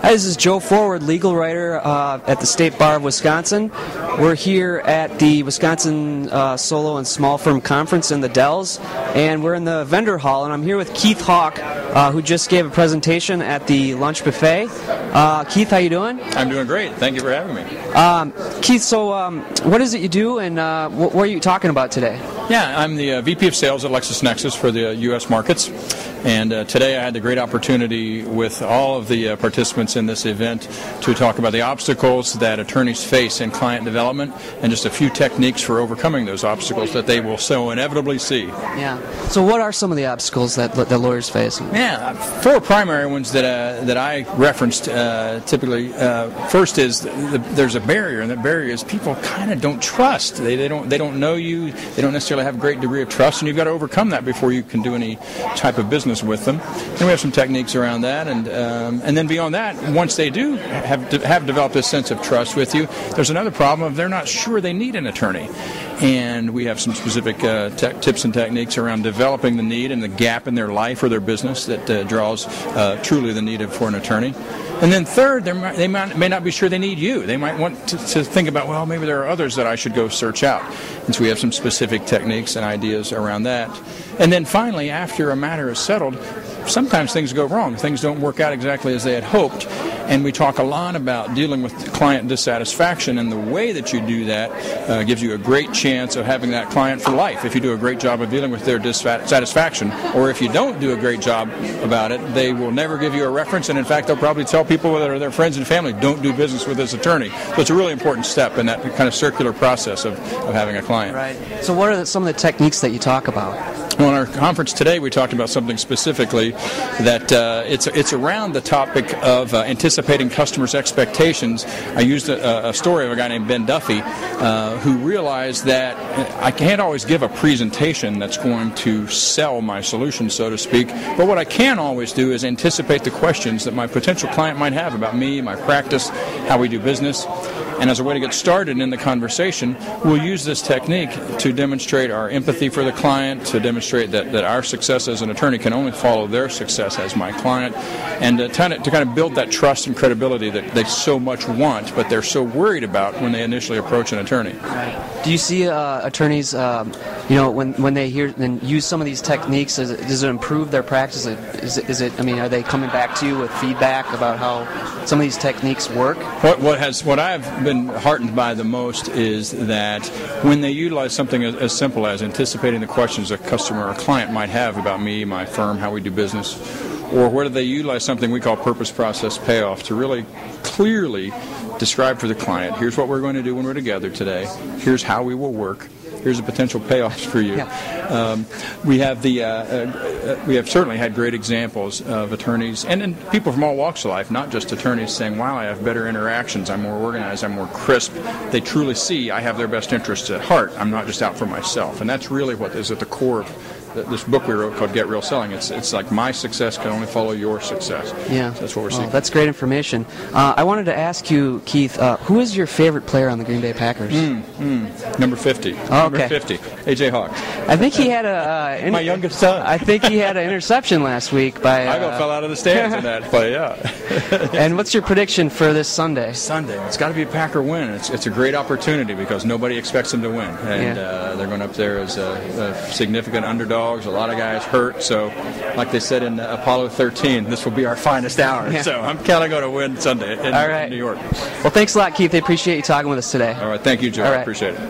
Hi, this is Joe Forward, legal writer at the State Bar of Wisconsin. We're here at the Wisconsin Solo and Small Firm Conference in the Dells, and we're in the vendor hall, and I'm here with Keith Hawk, who just gave a presentation at the lunch buffet. Keith, how you doing? I'm doing great. Thank you for having me. Keith, so what is it you do, and what are you talking about today? Yeah, I'm the VP of Sales at LexisNexis for the U.S. markets. And today I had the great opportunity with all of the participants in this event to talk about the obstacles that attorneys face in client development and just a few techniques for overcoming those obstacles that they will so inevitably see. Yeah. So what are some of the obstacles that lawyers face? Yeah, four primary ones that I referenced typically. First is there's a barrier, and that barrier is people kind of don't trust. They don't know you. They don't necessarily have a great degree of trust, and you've got to overcome that before you can do any type of business with them. And we have some techniques around that, and then beyond that, once they do have developed a sense of trust with you, there's another problem of they're not sure they need an attorney. And we have some specific tips and techniques around developing the need and the gap in their life or their business that draws truly the need for an attorney. And then third, they may not be sure they need you. They might want to think about, well, maybe there are others that I should go search out. And so we have some specific techniques and ideas around that. And then finally, after a matter is settled, sometimes things go wrong. Things don't work out exactly as they had hoped. And we talk a lot about dealing with client dissatisfaction, and the way that you do that gives you a great chance of having that client for life if you do a great job of dealing with their dissatisfaction. Or if you don't do a great job about it, they will never give you a reference, and in fact, they'll probably tell people that are their friends and family, don't do business with this attorney. So it's a really important step in that kind of circular process of having a client. Right. So what are some of the techniques that you talk about? Well, in our conference today, we talked about something specifically that it's around the topic of anticipating customers' expectations. I used a story of a guy named Ben Duffy who realized that I can't always give a presentation that's going to sell my solution, so to speak, but what I can always do is anticipate the questions that my potential client might have about me, my practice, how we do business. And as a way to get started in the conversation, we'll use this technique to demonstrate our empathy for the client, to demonstrate that our success as an attorney can only follow their success as my client, and to kind of build that trust and credibility that they so much want, but they're so worried about when they initially approach an attorney. Right. Do you see attorneys, when they hear and use some of these techniques, does it improve their practice? Are they coming back to you with feedback about how some of these techniques work? What I've been heartened by the most is that when they utilize something as simple as anticipating the questions a customer or client might have about me, my firm, how we do business, or whether they utilize something we call purpose, process, payoff to really clearly describe for the client, here's what we're going to do when we're together today, here's how we will work, here's the potential payoffs for you. Yeah. We have certainly had great examples of attorneys and people from all walks of life, not just attorneys, saying, wow, I have better interactions, I'm more organized, I'm more crisp. They truly see I have their best interests at heart. I'm not just out for myself. And that's really what is at the core of this book we wrote called Get Real Selling. It's like my success can only follow your success. Yeah. So that's what we're seeing. That's great information. I wanted to ask you, Keith, who is your favorite player on the Green Bay Packers? Number 50. Oh, okay. Number 50. A.J. Hawk. I think he had my youngest son. I think he had an interception last week by... I about fell out of the stands in that play, yeah. And what's your prediction for this Sunday? Sunday. It's got to be a Packer win. It's a great opportunity because nobody expects them to win. And they're going up there as a significant underdogs. A lot of guys hurt. So, like they said in Apollo 13, this will be our finest hour. Yeah. So I'm kind of going to win Sunday in New York. Well, thanks a lot, Keith. I appreciate you talking with us today. All right. Thank you, Joe. I appreciate it.